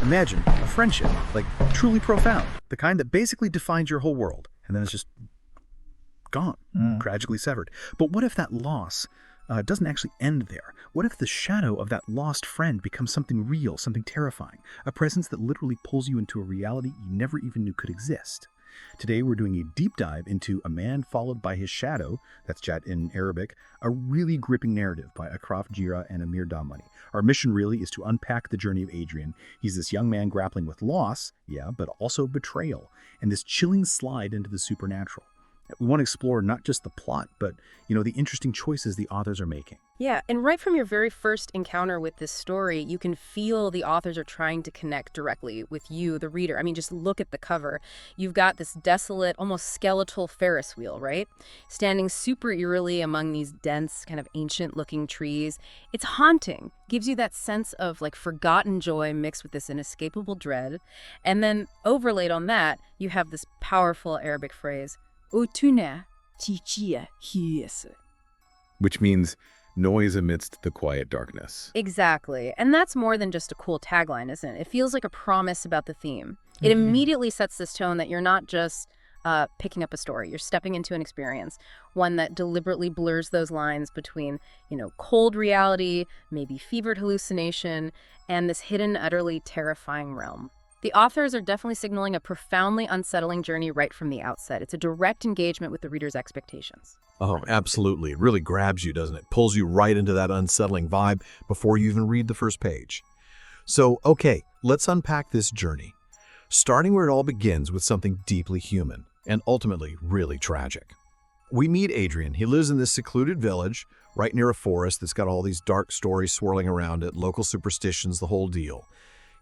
Imagine a friendship, like truly profound, the kind that basically defines your whole world, and then it's just gone, tragically severed. But what if that loss doesn't actually end there? What if the shadow of that lost friend becomes something real, something terrifying, a presence that literally pulls you into a reality you never even knew could exist? Today we're doing a deep dive into A Man Followed by His Shadow, that's Jat in Arabic, a really gripping narrative by Akraf Jira and Amir Damani. Our mission really is to unpack the journey of Adrian. He's this young man grappling with loss, yeah, but also betrayal, and this chilling slide into the supernatural. We want to explore not just the plot, but, the interesting choices the authors are making. Yeah, and right from your very first encounter with this story, you can feel the authors are trying to connect directly with you, the reader. I mean, just look at the cover. You've got this desolate, almost skeletal Ferris wheel, right? Standing super eerily among these dense, kind of ancient-looking trees. It's haunting. Gives you that sense of, forgotten joy mixed with this inescapable dread. And then overlaid on that, you have this powerful Arabic phrase, Utuna Tichia Hies. Which means noise amidst the quiet darkness. Exactly. And that's more than just a cool tagline, isn't it? It feels like a promise about the theme. It immediately sets this tone that you're not just picking up a story. You're stepping into an experience, one that deliberately blurs those lines between, cold reality, maybe fevered hallucination, and this hidden, utterly terrifying realm. The authors are definitely signaling a profoundly unsettling journey right from the outset. It's a direct engagement with the reader's expectations. Oh, absolutely. It really grabs you, doesn't it? Pulls you right into that unsettling vibe before you even read the first page. So, okay, let's unpack this journey. Starting where it all begins with something deeply human and ultimately really tragic. We meet Adrian. He lives in this secluded village right near a forest that's got all these dark stories swirling around it, local superstitions, the whole deal.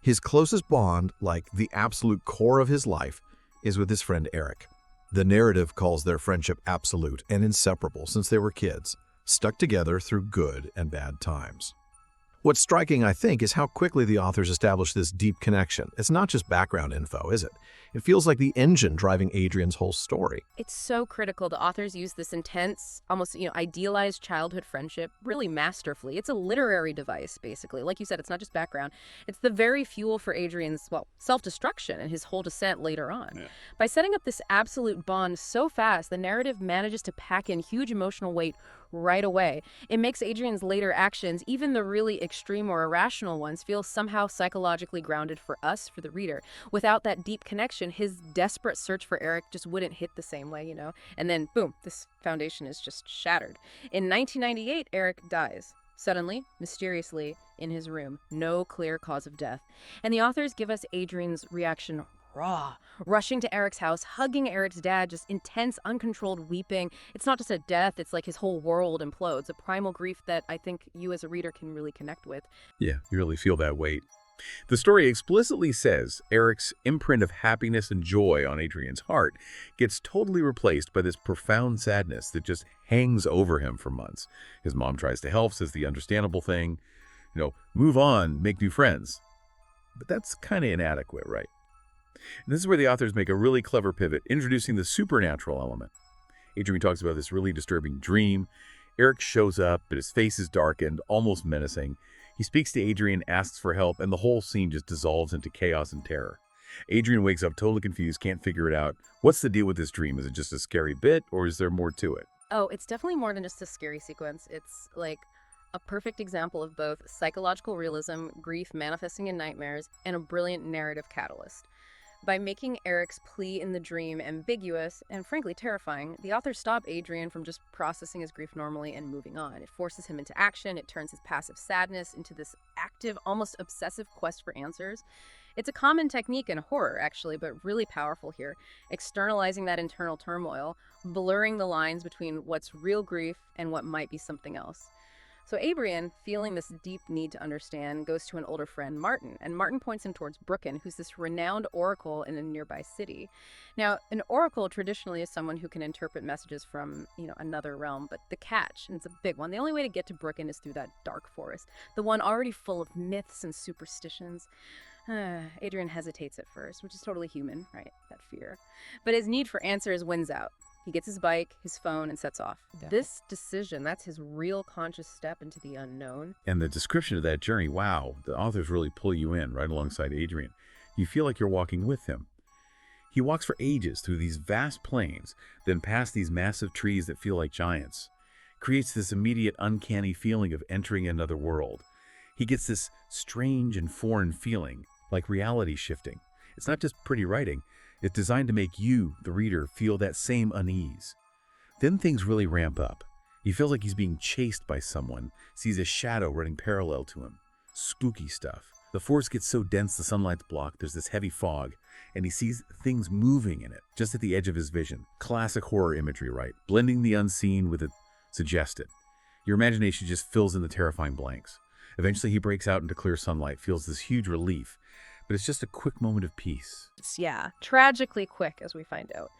His closest bond, like the absolute core of his life, is with his friend Eric. The narrative calls their friendship absolute and inseparable since they were kids, stuck together through good and bad times. What's striking, I think, is how quickly the authors establish this deep connection. It's not just background info, is it? It feels like the engine driving Adrian's whole story. It's so critical. The authors use this intense, almost, idealized childhood friendship really masterfully. It's a literary device, basically. Like you said, it's not just background. It's the very fuel for Adrian's, self-destruction and his whole descent later on. Yeah. By setting up this absolute bond so fast, the narrative manages to pack in huge emotional weight right away. It makes Adrian's later actions, even the really extreme or irrational ones, feel somehow psychologically grounded for us, for the reader. Without that deep connection, his desperate search for Eric just wouldn't hit the same way, And then, boom, this foundation is just shattered. In 1998, Eric dies. Suddenly, mysteriously, in his room. No clear cause of death. And the authors give us Adrian's reaction raw, rushing to Eric's house, hugging Eric's dad, just intense, uncontrolled weeping. It's not just a death, it's like his whole world implodes, a primal grief that I think you as a reader can really connect with. Yeah, you really feel that weight. The story explicitly says Eric's imprint of happiness and joy on Adrian's heart gets totally replaced by this profound sadness that just hangs over him for months. His mom tries to help, says the understandable thing, move on, make new friends. But that's kind of inadequate, right? And this is where the authors make a really clever pivot, introducing the supernatural element. Adrian talks about this really disturbing dream. Eric shows up, but his face is darkened, almost menacing. He speaks to Adrian, asks for help, and the whole scene just dissolves into chaos and terror. Adrian wakes up totally confused, can't figure it out. What's the deal with this dream? Is it just a scary bit, or is there more to it? Oh, it's definitely more than just a scary sequence. It's like a perfect example of both psychological realism, grief manifesting in nightmares, and a brilliant narrative catalyst. By making Eric's plea in the dream ambiguous and frankly terrifying, the authors stop Adrian from just processing his grief normally and moving on. It forces him into action. It turns his passive sadness into this active, almost obsessive quest for answers. It's a common technique in horror, actually, but really powerful here, externalizing that internal turmoil, blurring the lines between what's real grief and what might be something else. So Adrian, feeling this deep need to understand, goes to an older friend, Martin, and Martin points him towards Brooken, who's this renowned oracle in a nearby city. Now, an oracle traditionally is someone who can interpret messages from, another realm, but the catch, and it's a big one, the only way to get to Brooken is through that dark forest, the one already full of myths and superstitions. Adrian hesitates at first, which is totally human, right? That fear. But his need for answers wins out. He gets his bike, his phone, and sets off. This decision, that's his real conscious step into the unknown. And the description of that journey, wow, the authors really pull you in right alongside Adrian. You feel like you're walking with him. He walks for ages through these vast plains, then past these massive trees that feel like giants. Creates this immediate uncanny feeling of entering another world. He gets this strange and foreign feeling, like reality shifting. It's not just pretty writing. It's designed to make you, the reader, feel that same unease. Then things really ramp up. He feels like he's being chased by someone, sees a shadow running parallel to him. Spooky stuff. The forest gets so dense the sunlight's blocked, there's this heavy fog, and he sees things moving in it, just at the edge of his vision. Classic horror imagery, right? Blending the unseen with the suggested. Your imagination just fills in the terrifying blanks. Eventually he breaks out into clear sunlight, feels this huge relief, but it's just a quick moment of peace. Yeah, tragically quick, as we find out.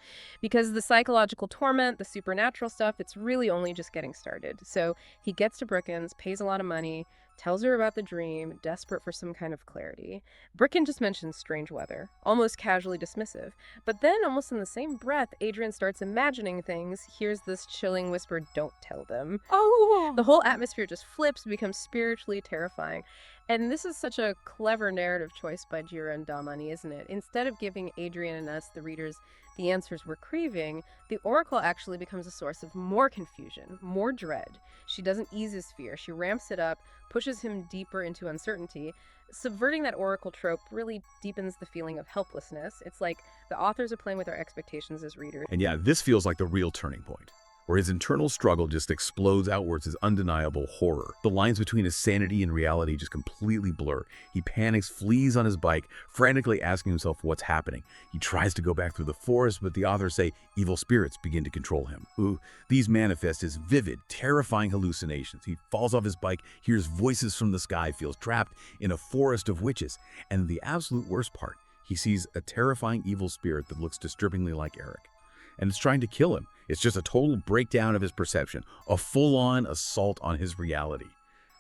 Because the psychological torment, the supernatural stuff, it's really only just getting started. So he gets to Bricken's, pays a lot of money, tells her about the dream, desperate for some kind of clarity. Bricken just mentions strange weather, almost casually dismissive. But then, almost in the same breath, Adrian starts imagining things, hears this chilling whisper, "Don't tell them." Oh! The whole atmosphere just flips, becomes spiritually terrifying. And this is such a clever narrative choice by Jira and Damani, isn't it? Instead of giving Adrian and us, the readers, the answers we're craving, the Oracle actually becomes a source of more confusion, more dread. She doesn't ease his fear. She ramps it up, pushes him deeper into uncertainty. Subverting that Oracle trope really deepens the feeling of helplessness. It's like the authors are playing with our expectations as readers. And yeah, this feels like the real turning point, where his internal struggle just explodes outwards as undeniable horror. The lines between his sanity and reality just completely blur. He panics, flees on his bike, frantically asking himself what's happening. He tries to go back through the forest, but the authors say evil spirits begin to control him. Ooh, these manifest as vivid, terrifying hallucinations. He falls off his bike, hears voices from the sky, feels trapped in a forest of witches. And the absolute worst part, he sees a terrifying evil spirit that looks disturbingly like Eric. And it's trying to kill him. It's just a total breakdown of his perception, a full-on assault on his reality.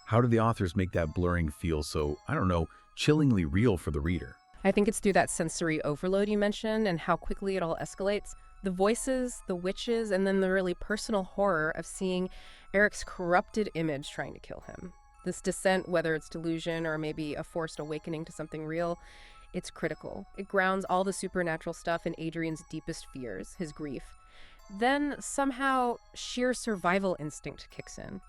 How do the authors make that blurring feel so, I don't know, chillingly real for the reader? I think it's through that sensory overload you mentioned and how quickly it all escalates. The voices, the witches, and then the really personal horror of seeing Eric's corrupted image trying to kill him. This descent, whether it's delusion or maybe a forced awakening to something real, it's critical. It grounds all the supernatural stuff in Adrian's deepest fears, his grief. Then, somehow, sheer survival instinct kicks in.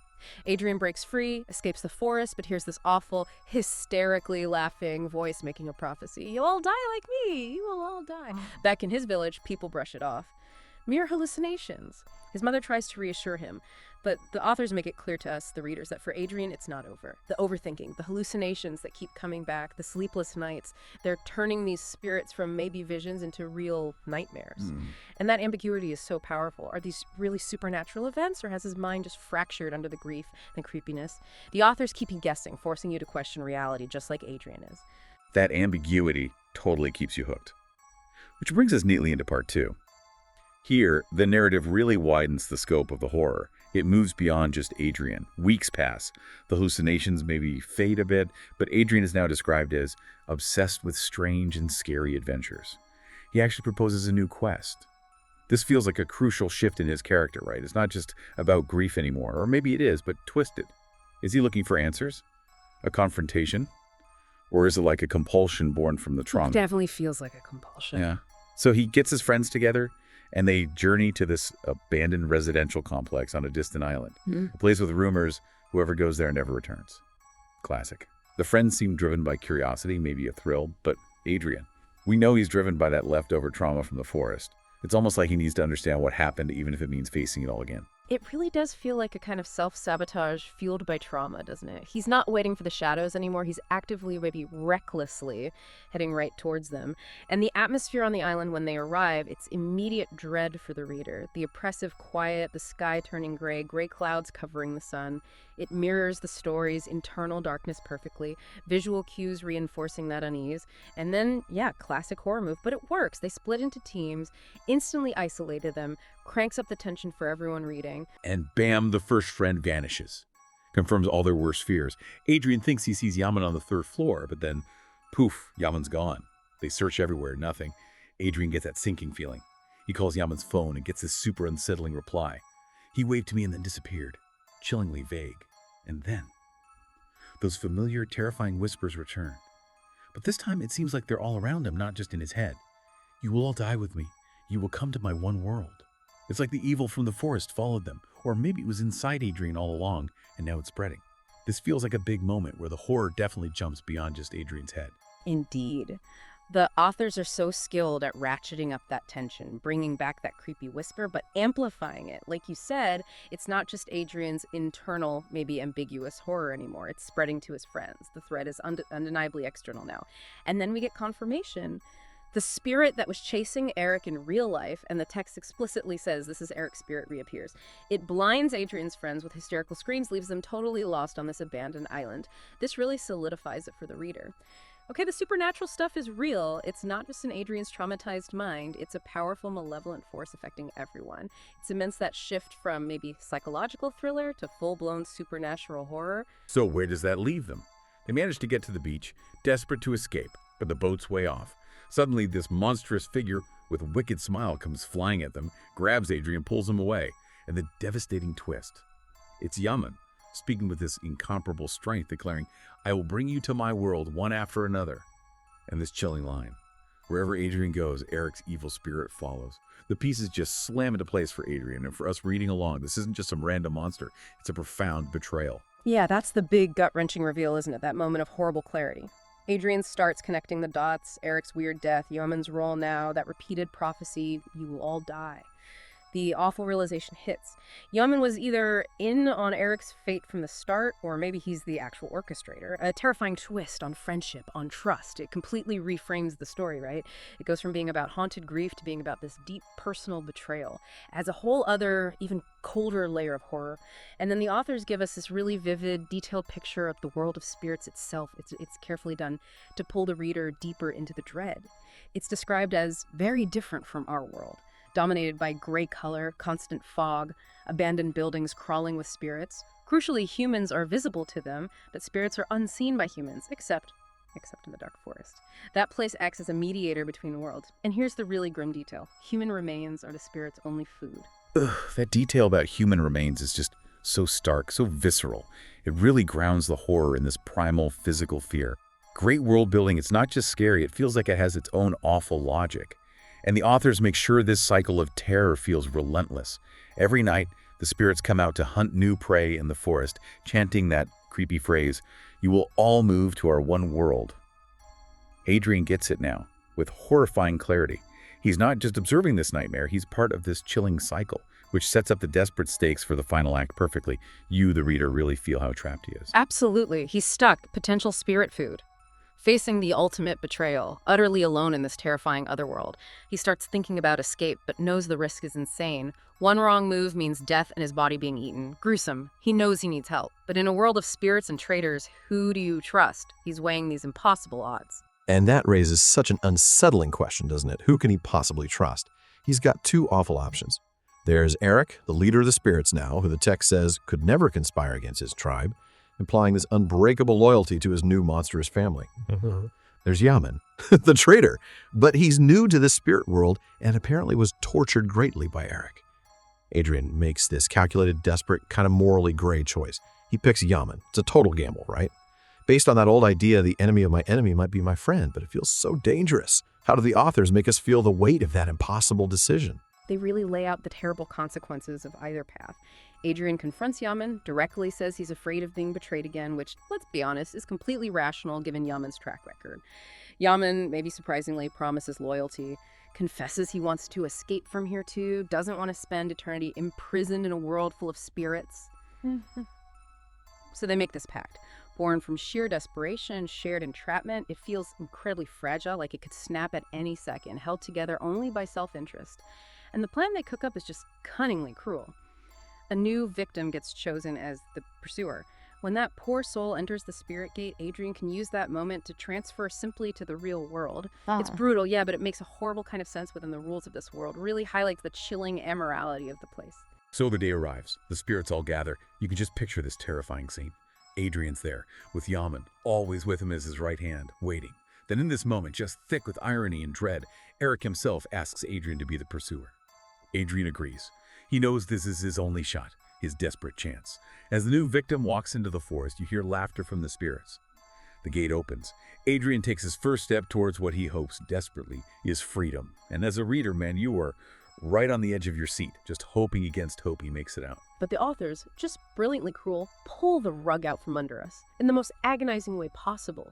Adrian breaks free, escapes the forest, but hears this awful, hysterically laughing voice making a prophecy. "You'll all die like me! You will all die!" Back in his village, people brush it off. Mere hallucinations. His mother tries to reassure him, but the authors make it clear to us, the readers, that for Adrian, it's not over. The overthinking, the hallucinations that keep coming back, the sleepless nights, they're turning these spirits from maybe visions into real nightmares. And that ambiguity is so powerful. Are these really supernatural events, or has his mind just fractured under the grief and creepiness? The authors keep you guessing, forcing you to question reality, just like Adrian is. That ambiguity totally keeps you hooked. Which brings us neatly into part 2. Here, the narrative really widens the scope of the horror. It moves beyond just Adrian. Weeks pass. The hallucinations maybe fade a bit, but Adrian is now described as obsessed with strange and scary adventures. He actually proposes a new quest. This feels like a crucial shift in his character, right? It's not just about grief anymore, or maybe it is, but twisted. Is he looking for answers? A confrontation? Or is it like a compulsion born from the trauma? It definitely feels like a compulsion. Yeah. So he gets his friends together, and they journey to this abandoned residential complex on a distant island. A place with rumors, whoever goes there never returns. Classic. The friends seem driven by curiosity, maybe a thrill, but Adrian, we know he's driven by that leftover trauma from the forest. It's almost like he needs to understand what happened, even if it means facing it all again. It really does feel like a kind of self-sabotage fueled by trauma, doesn't it? He's not waiting for the shadows anymore. He's actively, maybe recklessly, heading right towards them. And the atmosphere on the island when they arrive, it's immediate dread for the reader. The oppressive quiet, the sky turning gray, gray clouds covering the sun. It mirrors the story's internal darkness perfectly, visual cues reinforcing that unease. And then, yeah, classic horror move, but it works. They split into teams, instantly isolated them, cranks up the tension for everyone reading. And bam, the first friend vanishes. Confirms all their worst fears. Adrian thinks he sees Yaman on the 3rd floor, but then, poof, Yaman's gone. They search everywhere, nothing. Adrian gets that sinking feeling. He calls Yaman's phone and gets this super unsettling reply. He waved to me and then disappeared, chillingly vague. And then, those familiar, terrifying whispers return. But this time it seems like they're all around him, not just in his head. You will all die with me. You will come to my one world. It's like the evil from the forest followed them, or maybe it was inside Adrian all along, and now it's spreading. This feels like a big moment where the horror definitely jumps beyond just Adrian's head. Indeed. The authors are so skilled at ratcheting up that tension, bringing back that creepy whisper, but amplifying it. Like you said, it's not just Adrian's internal, maybe ambiguous horror anymore. It's spreading to his friends. The threat is undeniably external now. And then we get confirmation. The spirit that was chasing Eric in real life, and the text explicitly says this is Eric's spirit, reappears. It blinds Adrian's friends with hysterical screams, leaves them totally lost on this abandoned island. This really solidifies it for the reader. Okay, the supernatural stuff is real. It's not just in Adrian's traumatized mind. It's a powerful, malevolent force affecting everyone. It's immense, that shift from maybe psychological thriller to full-blown supernatural horror. So where does that leave them? They manage to get to the beach, desperate to escape, but the boat's way off. Suddenly, this monstrous figure with a wicked smile comes flying at them, grabs Adrian, pulls him away, and the devastating twist. It's Yaman, speaking with this incomparable strength, declaring, I will bring you to my world one after another. And this chilling line, wherever Adrian goes, Eric's evil spirit follows. The pieces just slam into place for Adrian, and for us reading along, this isn't just some random monster, it's a profound betrayal. Yeah, that's the big gut-wrenching reveal, isn't it? That moment of horrible clarity. Adrian starts connecting the dots, Eric's weird death, Yaman's role now, that repeated prophecy, you will all die. The awful realization hits. Yaman was either in on Eric's fate from the start, or maybe he's the actual orchestrator. A terrifying twist on friendship, on trust. It completely reframes the story, right? It goes from being about haunted grief to being about this deep personal betrayal. Adds a whole other, even colder layer of horror. And then the authors give us this really vivid, detailed picture of the world of spirits itself. It's carefully done to pull the reader deeper into the dread. It's described as very different from our world. Dominated by gray color, constant fog, abandoned buildings crawling with spirits. Crucially, humans are visible to them, but spirits are unseen by humans, except in the dark forest. That place acts as a mediator between worlds. And here's the really grim detail. Human remains are the spirit's only food. Ugh, that detail about human remains is just so stark, so visceral. It really grounds the horror in this primal physical fear. Great world building, it's not just scary, it feels like it has its own awful logic. And the authors make sure this cycle of terror feels relentless. Every night, the spirits come out to hunt new prey in the forest, chanting that creepy phrase, you will all move to our one world. Adrian gets it now, with horrifying clarity. He's not just observing this nightmare, he's part of this chilling cycle, which sets up the desperate stakes for the final act perfectly. You, the reader, really feel how trapped he is. Absolutely. He's stuck, potential spirit food. Facing the ultimate betrayal, utterly alone in this terrifying otherworld. He starts thinking about escape, but knows the risk is insane. One wrong move means death and his body being eaten. Gruesome. He knows he needs help. But in a world of spirits and traitors, who do you trust? He's weighing these impossible odds. And that raises such an unsettling question, doesn't it? Who can he possibly trust? He's got two awful options. There's Eric, the leader of the spirits now, who the text says could never conspire against his tribe, implying this unbreakable loyalty to his new monstrous family. There's Yaman, the traitor, but he's new to the spirit world and apparently was tortured greatly by Eric. Adrian makes this calculated, desperate, kind of morally gray choice. He picks Yaman. It's a total gamble, right? Based on that old idea, the enemy of my enemy might be my friend, but it feels so dangerous. How do the authors make us feel the weight of that impossible decision? They really lay out the terrible consequences of either path. Adrian confronts Yaman, directly says he's afraid of being betrayed again, which, let's be honest, is completely rational given Yaman's track record. Yaman, maybe surprisingly, promises loyalty, confesses he wants to escape from here too, doesn't want to spend eternity imprisoned in a world full of spirits. So they make this pact. Born from sheer desperation, shared entrapment, it feels incredibly fragile, like it could snap at any second, held together only by self-interest. And the plan they cook up is just cunningly cruel. A new victim gets chosen as the pursuer. When that poor soul enters the spirit gate, Adrian can use that moment to transfer simply to the real world. It's brutal, yeah, but it makes a horrible kind of sense within the rules of this world. Really highlights the chilling immorality of the place. So the day arrives. The spirits all gather. You can just picture this terrifying scene. Adrian's there, with Yaman, always with him as his right hand, waiting. Then in this moment, just thick with irony and dread, Eric himself asks Adrian to be the pursuer. Adrian agrees. He knows this is his only shot, his desperate chance. As the new victim walks into the forest, you hear laughter from the spirits. The gate opens. Adrian takes his first step towards what he hopes desperately is freedom. And as a reader, man, you are right on the edge of your seat, just hoping against hope he makes it out. But the authors, just brilliantly cruel, pull the rug out from under us in the most agonizing way possible.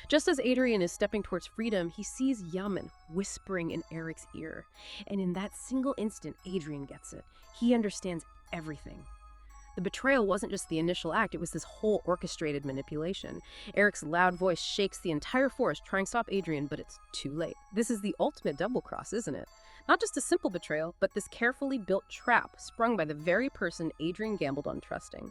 Just as Adrian is stepping towards freedom, he sees Yaman whispering in Eric's ear. And in that single instant, Adrian gets it. He understands everything. The betrayal wasn't just the initial act, it was this whole orchestrated manipulation. Eric's loud voice shakes the entire forest, trying to stop Adrian, but it's too late. This is the ultimate double cross, isn't it? Not just a simple betrayal, but this carefully built trap sprung by the very person Adrian gambled on trusting.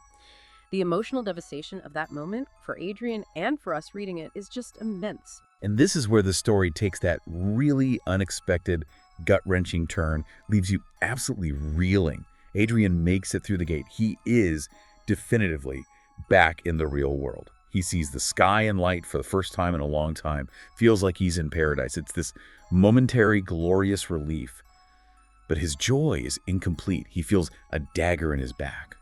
The emotional devastation of that moment, for Adrian and for us reading it, is just immense. And this is where the story takes that really unexpected, gut-wrenching turn, leaves you absolutely reeling. Adrian makes it through the gate. He is definitively back in the real world. He sees the sky and light for the first time in a long time, feels like he's in paradise. It's this momentary, glorious relief. But his joy is incomplete. He feels a dagger in his back.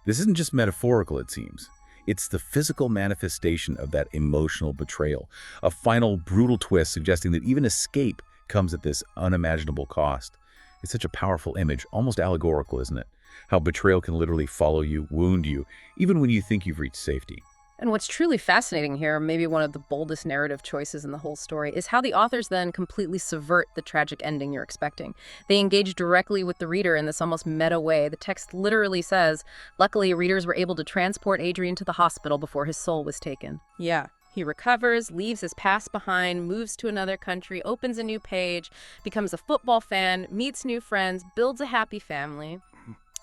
This isn't just metaphorical, it seems. It's the physical manifestation of that emotional betrayal, a final brutal twist suggesting that even escape comes at this unimaginable cost. It's such a powerful image, almost allegorical, isn't it? How betrayal can literally follow you, wound you, even when you think you've reached safety. And what's truly fascinating here, maybe one of the boldest narrative choices in the whole story, is how the authors then completely subvert the tragic ending you're expecting. They engage directly with the reader in this almost meta way. The text literally says, luckily readers were able to transport Adrian to the hospital before his soul was taken. Yeah. He recovers, leaves his past behind, moves to another country, opens a new page, becomes a football fan, meets new friends, builds a happy family.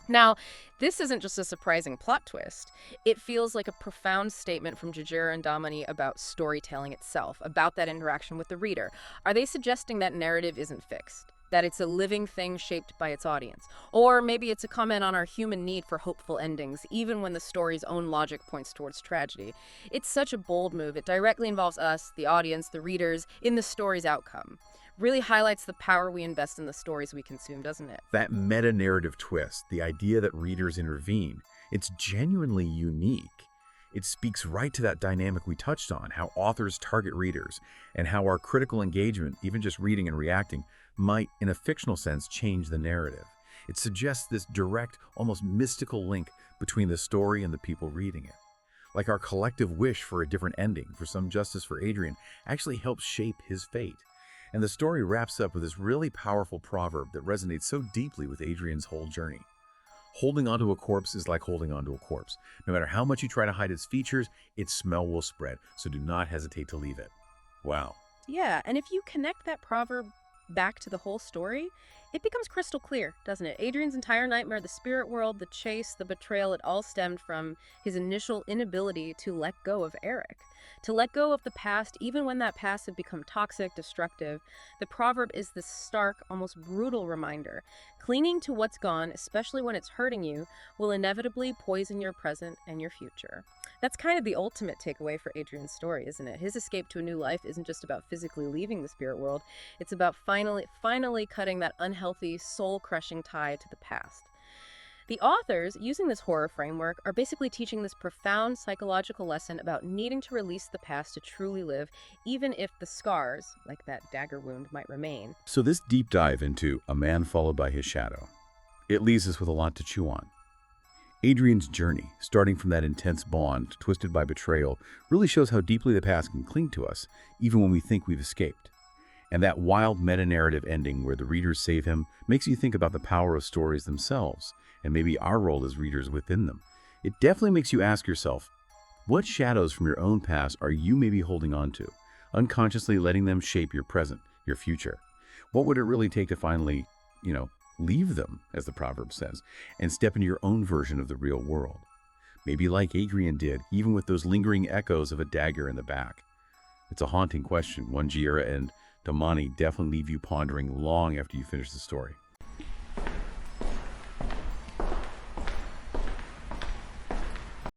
Now, this isn't just a surprising plot twist. It feels like a profound statement from Jajira and Damani about storytelling itself, about that interaction with the reader. Are they suggesting that narrative isn't fixed? That it's a living thing shaped by its audience? Or maybe it's a comment on our human need for hopeful endings, even when the story's own logic points towards tragedy. It's such a bold move. It directly involves us, the audience, the readers, in the story's outcome. Really highlights the power we invest in the stories we consume, doesn't it? That meta-narrative twist, the idea that readers intervene, it's genuinely unique. It speaks right to that dynamic we touched on, how authors target readers, and how our critical engagement, even just reading and reacting, might, in a fictional sense, change the narrative. It suggests this direct, almost mystical link between the story and the people reading it. Like our collective wish for a different ending, for some justice for Adrian, actually helps shape his fate. And the story wraps up with this really powerful proverb that resonates so deeply with Adrian's whole journey. Holding onto a corpse is like holding onto a corpse. No matter how much you try to hide its features, its smell will spread, so do not hesitate to leave it. Wow. Yeah, and if you connect that proverb back to the whole story, it becomes crystal clear, doesn't it? Adrian's entire nightmare, the spirit world, the chase, the betrayal, it all stemmed from his initial inability to let go of Eric. To let go of the past, even when that past had become toxic, destructive. The proverb is this stark, almost brutal reminder. Clinging to what's gone, especially when it's hurting you, will inevitably poison your present and your future. That's kind of the ultimate takeaway for Adrian's story, isn't it? His escape to a new life isn't just about physically leaving the spirit world. It's about finally cutting that unhealthy, soul-crushing tie to the past. The authors, using this horror framework, are basically teaching this profound psychological lesson about needing to release the past to truly live, even if the scars, like that dagger wound, might remain. So this deep dive into a man followed by his shadow, it leaves us with a lot to chew on. Adrian's journey, starting from that intense bond, twisted by betrayal, really shows how deeply the past can cling to us, even when we think we've escaped. And that wild meta-narrative ending where the readers save him makes you think about the power of stories themselves, and maybe our role as readers within them. It definitely makes you ask yourself, what shadows from your own past are you maybe holding on to, unconsciously letting them shape your present, your future? What would it really take to finally, leave them, as the proverb says, and step into your own version of the real world? Maybe like Adrian did, even with those lingering echoes of a dagger in the back. It's a haunting question, one Jajira and Damani definitely leave you pondering long after you finish the story.